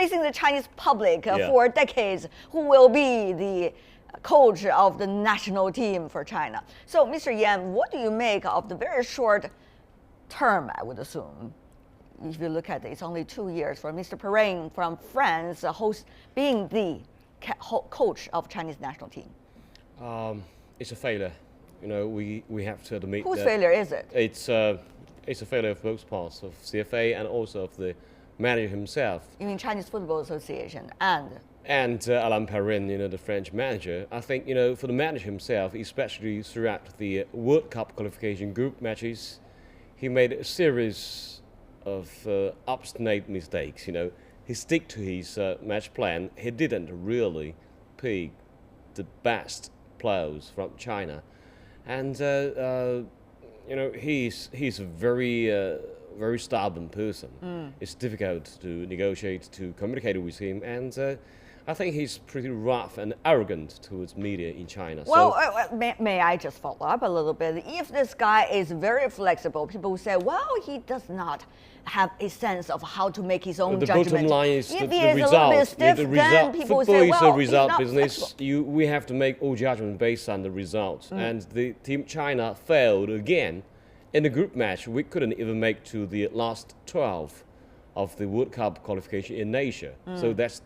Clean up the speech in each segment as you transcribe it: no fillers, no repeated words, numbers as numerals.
facing the Chinese public for decades, who will be the coach of the national team for China. So, Mr. Yan, what do you make of the very short term, I would assume? If you look at it, it's only 2 years for Mr. PERRIN from France, being the coach of Chinese national team. It's a failure. You know, we have to admit. Whose failure is it? It's a failure of both parts, of CFA and also of the manager himself. You mean Chinese Football Association and Alain PERRIN, you know, the French manager. I think, you know, for the manager himself, especially throughout the World Cup qualification group matches, he made a series of obstinate mistakes. You know, he stick to his match plan. He didn't really pick the best players from China, and you know, he's a very stubborn person. It's difficult to negotiate, to communicate with him, and I think he's pretty rough and arrogant towards media in China. Well, may I just follow up a little bit? If this guy is very flexible, people will say, well, he does not have a sense of how to make his own judgment. The bottom line is if the result. Then people will say, Football well, is a result business. Flexible. We have to make all judgment based on the results. And the team China failed again in the group match. We couldn't even make to the last 12 of the World Cup qualification in Asia. So that's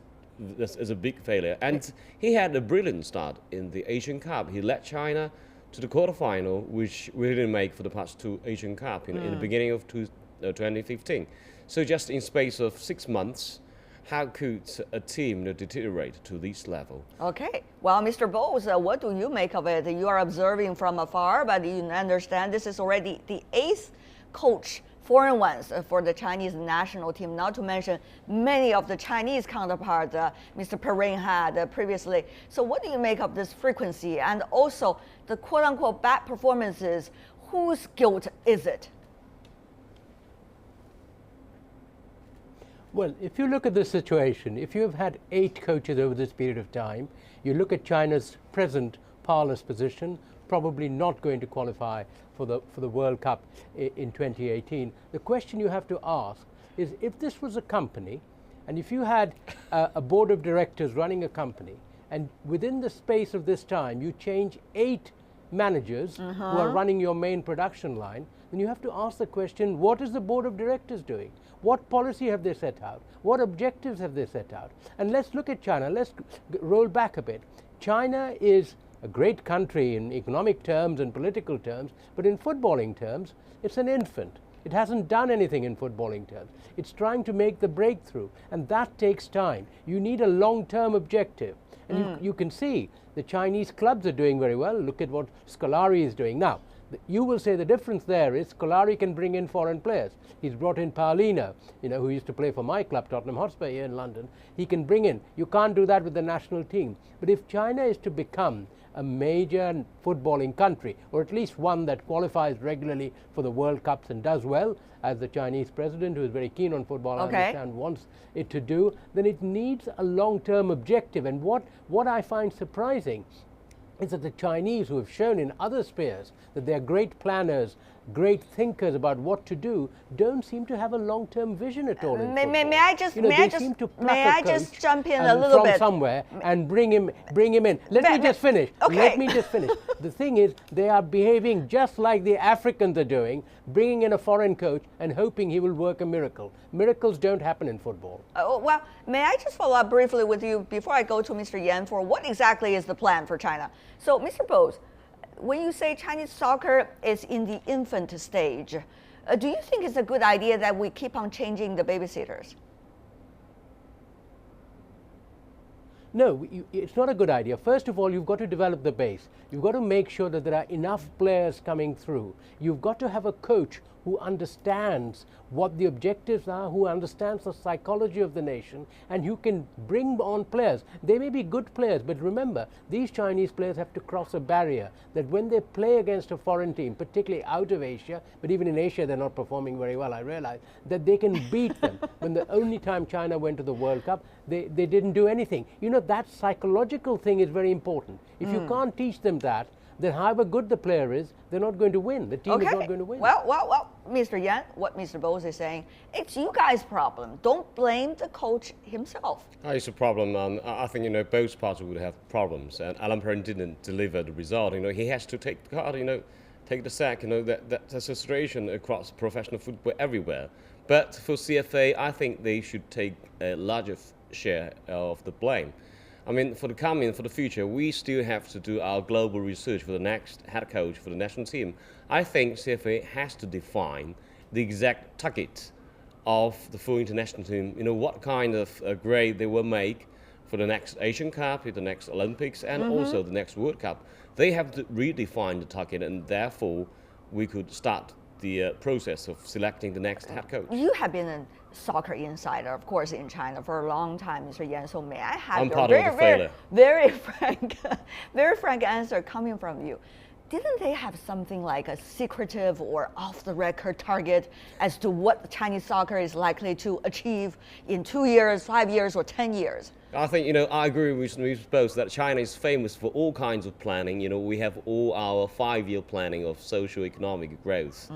a big failure. And he had a brilliant start in the Asian Cup. He led China to the quarterfinal, which we didn't make for the past 2 Asian Cup in the beginning of 2015. So just in space of 6 months, how could a team deteriorate to this level? Okay. Well, Mr. Bose, what do you make of it? You are observing from afar, but you understand this is already the 8th coach, foreign ones, for the Chinese national team, not to mention many of the Chinese counterparts Mr. PERRIN had previously. So what do you make of this frequency and also the quote-unquote bad performances? Whose guilt is it? Well, if you look at the situation, if you have had 8 coaches over this period of time, you look at China's present powerless position, probably not going to qualify for the World Cup in 2018. The question you have to ask is, if this was a company, and if you had a board of directors running a company, and within the space of this time you change 8 managers who are running your main production line, then you have to ask the question, what is the board of directors doing? What policy have they set out? What objectives have they set out? And let's look at China. Let's roll back a bit. China is a great country in economic terms and political terms, but in footballing terms, it's an infant. It hasn't done anything in footballing terms. It's trying to make the breakthrough, and that takes time. You need a long-term objective. And you can see the Chinese clubs are doing very well. Look at what Scolari is doing. Now, you will say the difference there is Scolari can bring in foreign players. He's brought in Paulino, you know, who used to play for my club, Tottenham Hotspur, here in London. He can bring in. You can't do that with the national team. But if China is to become a major footballing country, or at least one that qualifies regularly for the World Cups and does well, as the Chinese president, who is very keen on football, I understand, wants it to do, then it needs a long-term objective. And what I find surprising is that the Chinese, who have shown in other spheres that they are great planners, great thinkers about what to do, don't seem to have a long-term vision at all. May I just jump in a little from bit somewhere and bring him in. Let me just finish. Okay. Let me just finish. The thing is, they are behaving just like the Africans are doing, bringing in a foreign coach and hoping he will work a miracle. Miracles don't happen in football. Well, may I just follow up briefly with you before I go to Mr. Yan for what exactly is the plan for China? So, Mr. Bose, when you say Chinese soccer is in the infant stage, do you think it's a good idea that we keep on changing the babysitters? No, it's not a good idea. First of all, you've got to develop the base. You've got to make sure that there are enough players coming through. You've got to have a coach who understands what the objectives are, who understands the psychology of the nation, and who can bring on players. They may be good players, but remember, these Chinese players have to cross a barrier that when they play against a foreign team, particularly out of Asia, but even in Asia they're not performing very well, I realize, that they can beat them. When the only time China went to the World Cup, they didn't do anything. You know, that psychological thing is very important. If you can't teach them that, then however good the player is, they're not going to win. The team is not going to win. Well, Mr. Yan, what Mr. Bose is saying, it's you guys' problem. Don't blame the coach himself. It's a problem. I think both parties would have problems, and Alan PERRIN didn't deliver the result. He has to take the card. Take the sack. That's a situation across professional football everywhere. But for CFA, I think they should take a larger share of the blame. For the future, we still have to do our global research for the next head coach for the national team. I think CFA has to define the exact target of the full international team. What kind of grade they will make for the next Asian Cup, the next Olympics, and also the next World Cup. They have to redefine the target, and therefore we could start the process of selecting the next head coach. You have been a soccer insider, of course, in China for a long time, Mr. Yan. So may I have your very frank answer coming from you? Didn't they have something like a secretive or off-the-record target as to what Chinese soccer is likely to achieve in 2 years, 5 years, or 10 years? I think, I agree with both that China is famous for all kinds of planning. We have all our 5-year planning of socio-economic growth.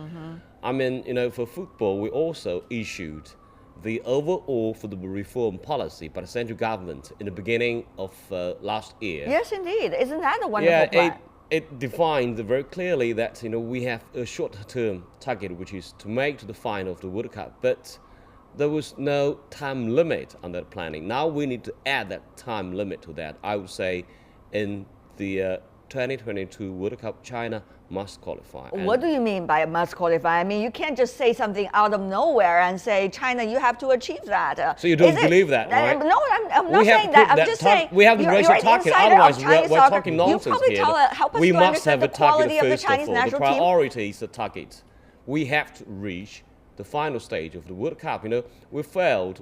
For football, we also issued the overall football reform policy by the central government in the beginning of last year. Yes, indeed. Isn't that a wonderful plan? It defined very clearly that we have a short-term target, which is to make to the final of the World Cup. But there was no time limit on that planning. Now we need to add that time limit to that. I would say in the 2022 World Cup, China must qualify. What do you mean by must qualify? You can't just say something out of nowhere and say, China, you have to achieve that. So you don't believe that, right? No, I'm not saying that. I'm just saying we have to raise a target. Otherwise, we're talking nonsense here. Help us we to must understand have a the quality target of the first Chinese of all. The national team. priority is the target. We have to reach the final stage of the World Cup.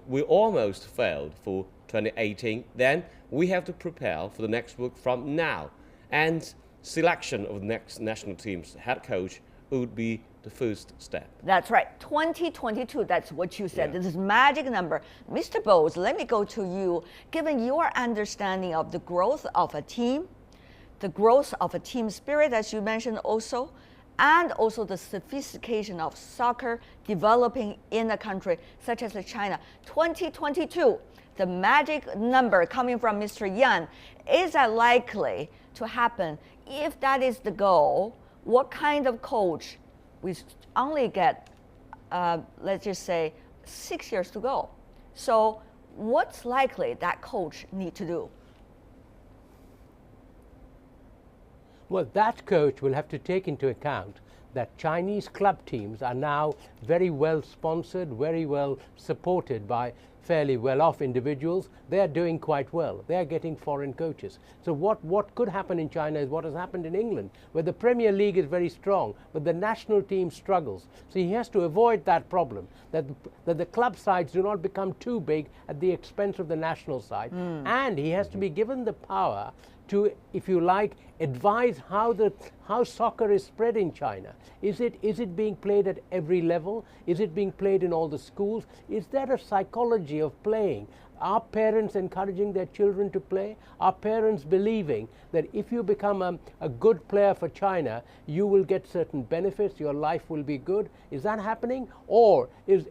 We almost failed for 2018. Then we have to prepare for the next work from now. And selection of the next national team's head coach would be the first step. That's right, 2022, that's what you said. This is magic number. Mr. Bose, let me go to you. Given your understanding of the growth of a team, the growth of a team spirit, as you mentioned also, and also the sophistication of soccer developing in a country such as China, 2022, the magic number coming from Mr. Yan, is that likely to happen? If that is the goal, what kind of coach? We only get, let's just say, 6 years to go. So what's likely that coach need to do? Well, that coach will have to take into account that Chinese club teams are now very well sponsored, very well supported by fairly well-off individuals. They are doing quite well. They are getting foreign coaches. So what could happen in China is what has happened in England, where the Premier League is very strong, but the national team struggles. So he has to avoid that problem, that the club sides do not become too big at the expense of the national side. And he has to be given the power to, if you like, advise how soccer is spread in China. Is it being played at every level? Is it being played in all the schools? Is there a psychology of playing? Are parents encouraging their children to play? Are parents believing that if you become a good player for China, you will get certain benefits, your life will be good? Is that happening? Or is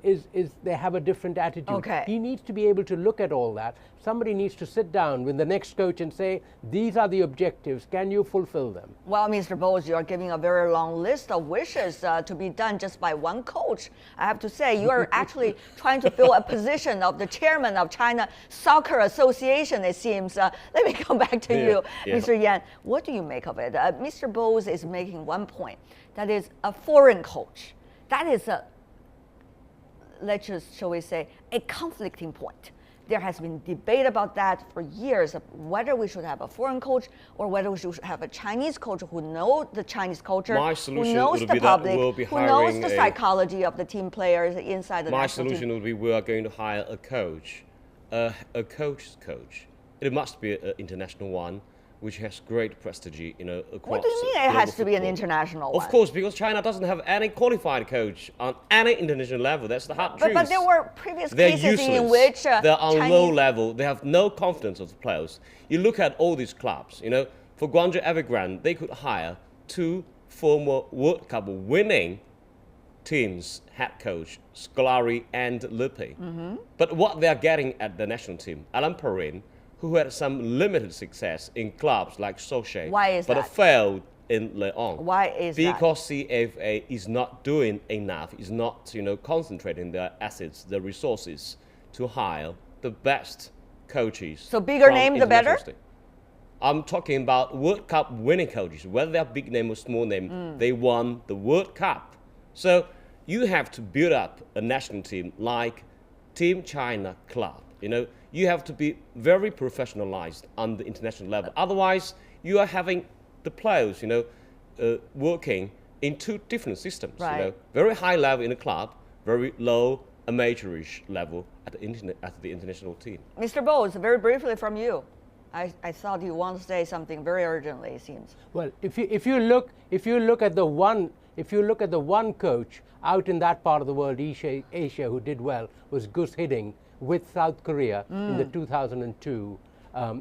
they have a different attitude? Okay. He needs to be able to look at all that. Somebody needs to sit down with the next coach and say, these are the objectives, can you fulfill them? Well, Mr. Bose, you are giving a very long list of wishes to be done just by one coach. I have to say, you are actually trying to fill a position of the chairman of China Soccer Association, it seems. Let me come back to you, Mr. Yan. What do you make of it? Mr. Bose is making one point. That is a foreign coach. That is shall we say, a conflicting point. There has been debate about that for years, of whether we should have a foreign coach or whether we should have a Chinese coach who knows the Chinese culture, who knows the public, who knows the psychology of the team players inside the national team. My solution would be we are going to hire a coach, a coach's coach. It must be an international one, which has great prestige, across. What do you mean it has to be an football. international one? Of course, because China doesn't have any qualified coach on any international level. That's the hard truth. But there were previous They're cases useless. in which they're on low level. They have no confidence of the players. You look at all these clubs. For Guangzhou Evergrande, they could hire 2 former World Cup winning teams' head coach, Scolari and Lippi. But what they're getting at the national team, Alan PERRIN, who had some limited success in clubs like Sochaux, Why is but that? failed in Lyon. Why is that? Because CFA is not doing enough, is not concentrating their assets, their resources to hire the best coaches. So bigger from name, the international better? state. I'm talking about World Cup winning coaches, whether they're big name or small name, they won the World Cup. So you have to build up a national team like Team China Club. You have to be very professionalized on the international level. Otherwise, you are having the players, working in two different systems. Right. Very high level in the club, very low amateurish level at the international team. Mr. Bose, very briefly from you. I thought you want to say something very urgently, it seems. Well, if you look at the one coach out in that part of the world, Asia, who did well, was Gus Hiddink with South Korea in the 2002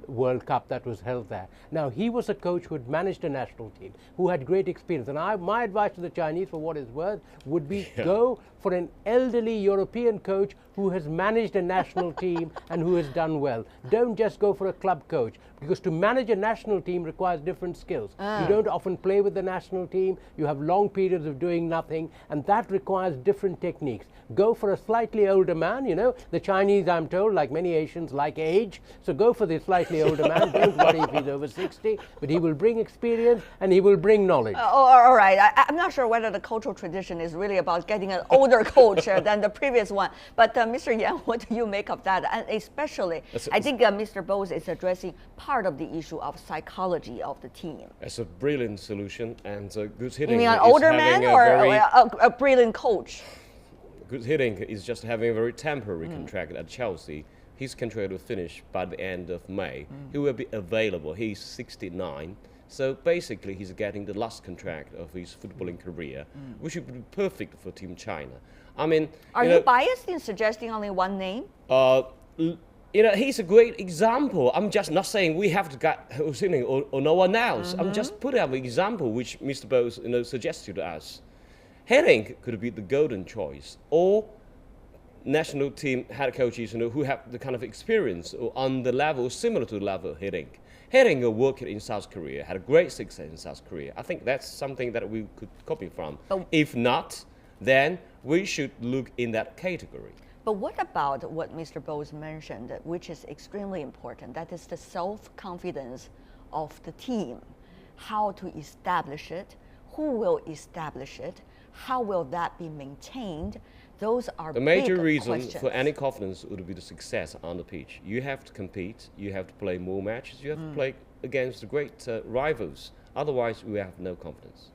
World Cup that was held there. Now, he was a coach who had managed a national team, who had great experience. And my advice to the Chinese, for what it's worth, would be go for an elderly European coach who has managed a national team and who has done well. Don't just go for a club coach, because to manage a national team requires different skills. You don't often play with the national team, you have long periods of doing nothing, and that requires different techniques. Go for a slightly older man. The Chinese, I'm told, like many Asians, like age, so go for the slightly older man. Don't worry if he's over 60, but he will bring experience and he will bring knowledge. All right. I'm not sure whether the cultural tradition is really about getting an older coach than the previous one. But Mr. Yan, what do you make of that? And especially, I think Mr. Bose is addressing part of the issue of psychology of the team. It's a brilliant solution, and Gus Hiddink You mean an is older having man a or very a brilliant coach? Gus Hiddink is just having a very temporary contract at Chelsea. His contract will finish by the end of May. He will be available. He's 69. So basically, he's getting the last contract of his footballing career, which would be perfect for Team China. I mean, Are you biased in suggesting only one name? He's a great example. I'm just not saying we have to get Hiddink or no one else. I'm just putting up an example which Mr. Bose suggested to us. Hiddink could be the golden choice, or national team head coaches who have the kind of experience or on the level similar to the level of Hiddink. Hiddink worked in South Korea, had a great success in South Korea. I think that's something that we could copy from. If not, then we should look in that category. But what about what Mr. Bose mentioned, which is extremely important? That is the self-confidence of the team. How to establish it, who will establish it, how will that be maintained? Those are the major big reason questions. for any confidence would be the success on the pitch. You have to compete, you have to play more matches, you have to play against the great rivals. Otherwise, we have no confidence.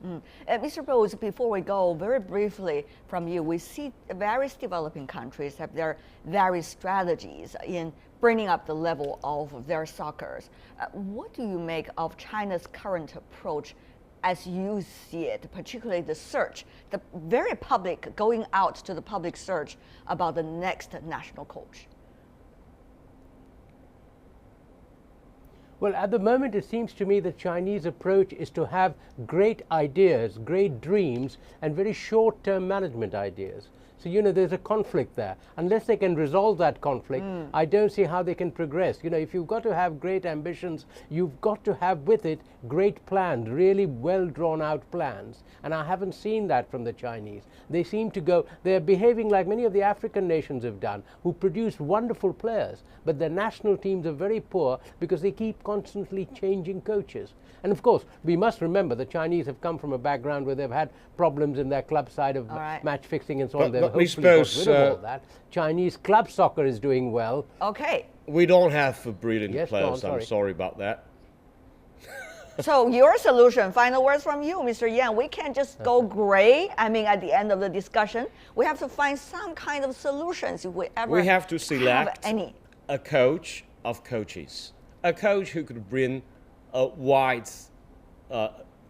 Mr. Bose, before we go, very briefly from you, we see various developing countries have their various strategies in bringing up the level of their soccer. What do you make of China's current approach as you see it, particularly the search, the very public, going out to the public search about the next national coach? Well, at the moment, it seems to me the Chinese approach is to have great ideas, great dreams, and very short-term management ideas. So, there's a conflict there. Unless they can resolve that conflict, I don't see how they can progress. If you've got to have great ambitions, you've got to have with it great plans, really well drawn out plans. And I haven't seen that from the Chinese. They seem to go, they're behaving like many of the African nations have done, who produce wonderful players, but their national teams are very poor because they keep constantly changing coaches. And of course, we must remember the Chinese have come from a background where they've had problems in their club side of match fixing and so on. They've hopefully got rid of all that. Chinese club soccer is doing well. Okay. We don't have brilliant players. I'm sorry about that. So your solution, final words from you, Mr. Yan. We can't just go gray. I mean, at the end of the discussion, we have to find some kind of solutions if we ever We have to select any. a coach of coaches, a coach who could bring a wide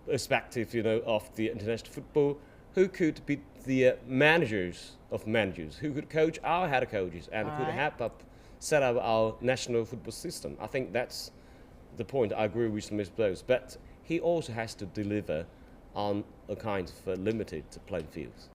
perspective, of the international football, who could be the managers of managers, who could coach our head coaches and could help set up our national football system. I think that's the point. I agree with Mr. Bose, but he also has to deliver on a kind of limited playing fields.